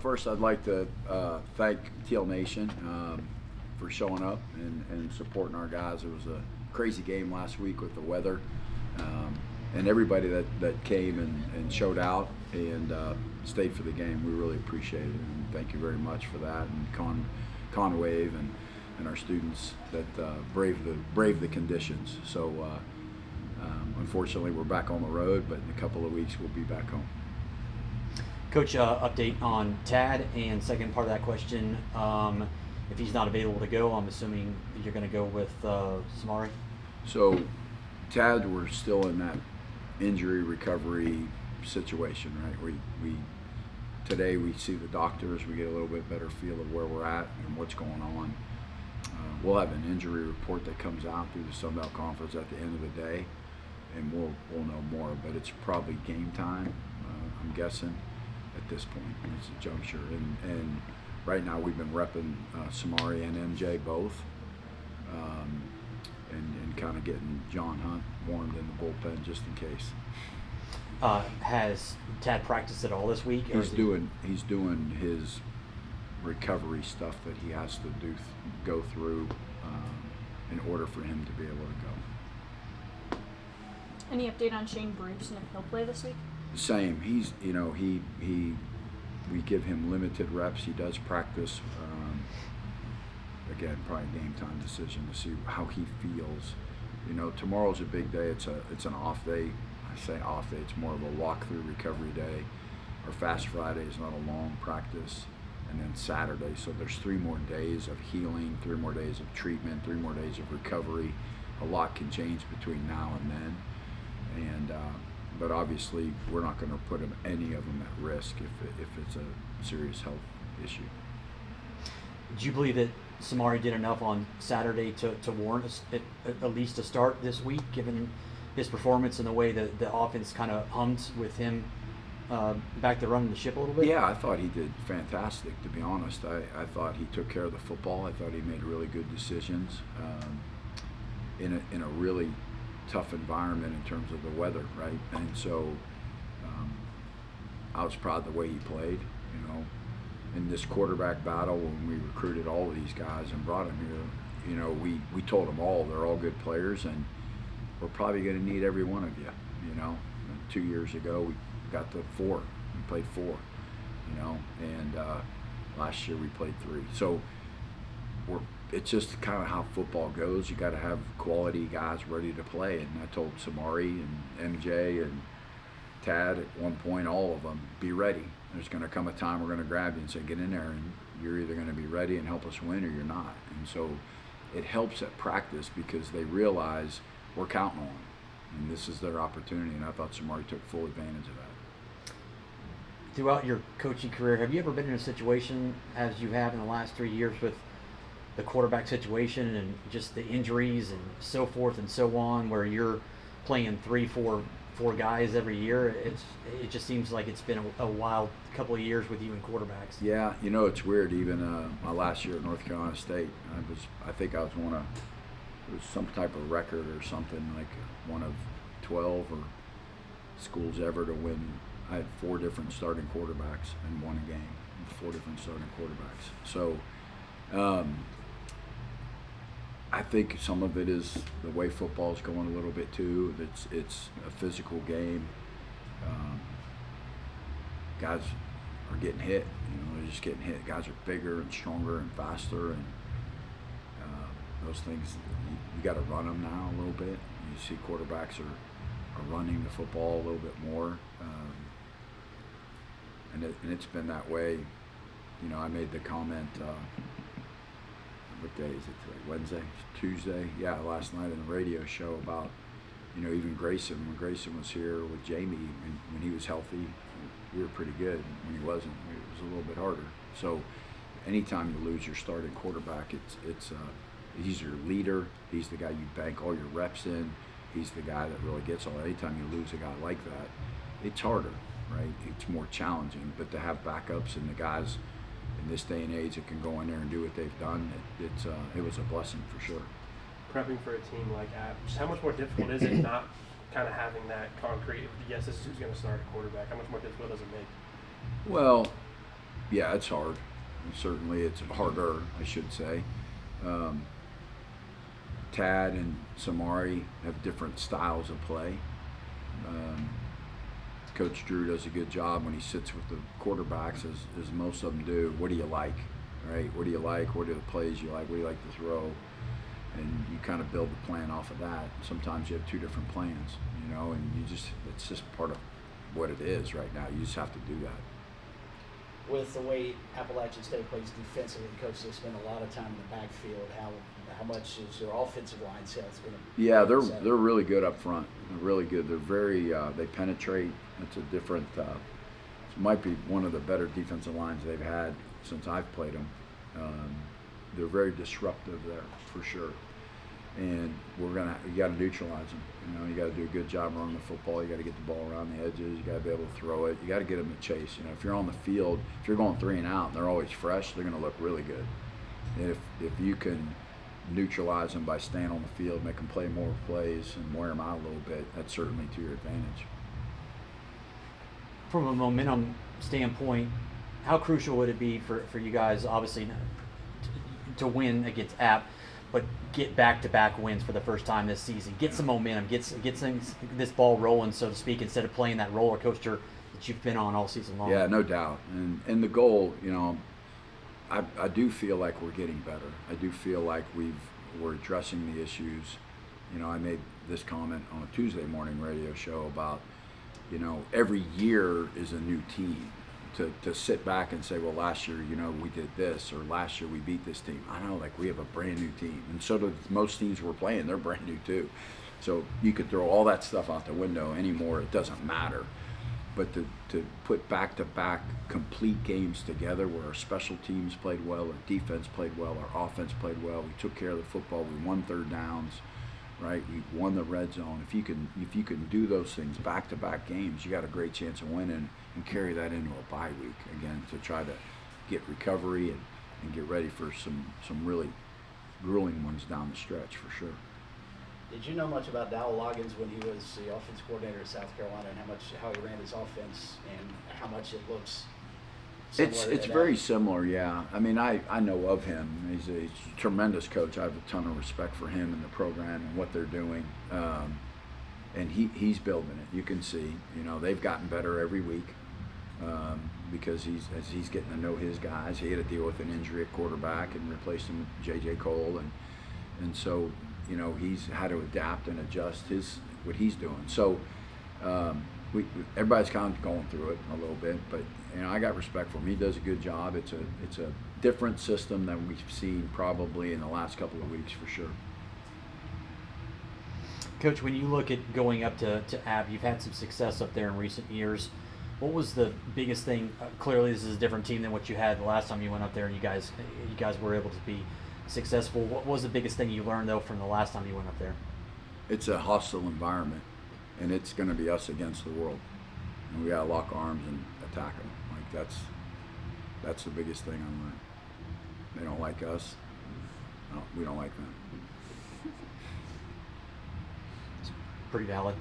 First I'd like to thank Teal Nation for showing up and supporting our guys. It was a crazy game last week with the weather, and everybody that came and showed out and stayed for the game. We really appreciate it, and thank you very much for that. And Conwave and our students that brave the conditions. So unfortunately, we're back on the road, but in a couple of weeks we'll be back home. Coach, update on Tad, and second part of that question, if he's not available to go, I'm assuming you're going to go with Samari? So Tad, we're still in that injury recovery situation, right? Today we see the doctors, we get a little bit better feel of where we're at and what's going on. We'll have an injury report that comes out through the Sun Belt Conference at the end of the day, and we'll know more, but it's probably game time, I'm guessing, at this point. It's a juncture, and right now we've been repping Samari and MJ both, and kind of getting John Hunt warmed in the bullpen just in case. Has Tad practiced at all this week? He's doing his recovery stuff that he has to go through in order for him to be able to go. Any update on Shane Bruce and if he'll play this week? Same. He's we give him limited reps. He does practice. Again, probably a game time decision to see how he feels. Tomorrow's a big day. It's an off day. I say off day. It's more of a walkthrough recovery day. Our Fast Friday is not a long practice, and then Saturday. So there's 3 more days of healing, 3 more days of treatment, 3 more days of recovery. A lot can change between now and then, and. But obviously, we're not going to put any of them at risk if it's a serious health issue. Do you believe that Samari did enough on Saturday to warrant at least a start this week, given his performance and the way that the offense kind of hummed with him back there running the ship a little bit? Yeah, I thought he did fantastic, to be honest. I thought he took care of the football. I thought he made really good decisions in a really tough environment in terms of the weather, right? And so I was proud of the way he played. In this quarterback battle, when we recruited all of these guys and brought them here, we told them all they're all good players, and we're probably going to need every one of you. And 2 years ago we got to 4. We played 4. And last year we played 3. So it's just kind of how football goes. You got to have quality guys ready to play. And I told Samari and MJ and Tad at one point, all of them, be ready. There's going to come a time we're going to grab you and say, get in there, and you're either going to be ready and help us win or you're not. And so it helps at practice because they realize we're counting on them, and this is their opportunity. And I thought Samari took full advantage of that. Throughout your coaching career, have you ever been in a situation, as you have in the last 3 years, with the quarterback situation and just the injuries and so forth and so on, where you're playing 3, 4 guys every year? It just seems like it's been a wild couple of years with you and quarterbacks. Yeah, it's weird. Even my last year at North Carolina State, I think I was one of, it was some type of record or something, like one of 12 or schools ever to win. I had 4 different starting quarterbacks and won a game with 4 different starting quarterbacks. So I think some of it is the way football is going a little bit too. It's a physical game. Guys are getting hit. They're just getting hit. Guys are bigger and stronger and faster, and those things, you got to run them now a little bit. You see quarterbacks are running the football a little bit more, and it's been that way. I made the comment. What day is it today? Wednesday? Tuesday? Yeah, last night in the radio show about, even Grayson. When Grayson was here with Jamie, when he was healthy, we were pretty good. When he wasn't, it was a little bit harder. So anytime you lose your starting quarterback, he's your leader. He's the guy you bank all your reps in. He's the guy that really gets all. Anytime you lose a guy like that, it's harder, right? It's more challenging. But to have backups and the guys in this day and age that can go in there and do what they've done, it was a blessing for sure. Prepping for a team like App, just how much more difficult is it not kind of having that concrete, yes, this is who's going to start at quarterback? How much more difficult does it make? Well, Yeah, it's hard. Certainly, it's harder, I should say. Um, Tad and Samari have different styles of play. Um, Coach Drew does a good job when he sits with the quarterbacks, as most of them do. What do you like, right? What do you like? What are the plays you like? What do you like to throw? And you kind of build the plan off of that. Sometimes you have two different plans, you know, and it's just part of what it is right now. You just have to do that. With the way Appalachian State plays defensively, Coach, they spend a lot of time in the backfield. How much is your offensive line sales going to? Yeah, they're really good up front. They're really good. They're very they penetrate. It's a different. It might be one of the better defensive lines they've had since I've played them. They're very disruptive there for sure. And you got to neutralize them. You know, you got to do a good job running the football. You got to get the ball around the edges. You got to be able to throw it. You got to get them to chase. You know, if you're on the field, if you're going 3 and out, and they're always fresh, they're going to look really good. And if you can neutralize them by staying on the field, make them play more plays, and wear them out a little bit, that's certainly to your advantage. From a momentum standpoint, how crucial would it be for you guys, obviously, to win against App, but get back-to-back wins for the first time this season? Get some momentum, get this ball rolling, so to speak, instead of playing that roller coaster that you've been on all season long. Yeah, no doubt. And the goal, you know, I do feel like we're getting better. I do feel like we're addressing the issues. You know, I made this comment on a Tuesday morning radio show about, you know, every year is a new team. To sit back and say, well, last year, you know, we did this, or last year we beat this team. I know, like, we have a brand new team. And so do most teams we're playing, they're brand new too. So you could throw all that stuff out the window anymore, it doesn't matter. But to put back-to-back complete games together where our special teams played well, our defense played well, our offense played well, we took care of the football, we won third downs, right? We won the red zone. If you can do those things back-to-back games, you got a great chance of winning, and carry that into a bye week again to try to get recovery and get ready for some really grueling ones down the stretch for sure. Did you know much about Dowell Loggins when he was the offense coordinator at South Carolina, and how he ran his offense and how much it looks similar? It's very similar, yeah. I mean, I know of him. He's a tremendous coach. I have a ton of respect for him and the program and what they're doing. And he's building it. You can see, you know, they've gotten better every week because he's getting to know his guys. He had to deal with an injury at quarterback and replaced him with J.J. Cole, and so, you know, he's had to adapt and adjust what he's doing. So everybody's kind of going through it a little bit, but you know, I got respect for him. He does a good job. It's a different system than we've seen probably in the last couple of weeks for sure. Coach, when you look at going up to App, you've had some success up there in recent years. What was the biggest thing? Clearly, this is a different team than what you had the last time you went up there, and you guys were able to be successful. What was the biggest thing you learned though from the last time you went up there? It's a hostile environment, and it's going to be us against the world, and we got to lock arms and attack them. Like that's the biggest thing I learned. They don't like us. No, we don't like them. Pretty valid.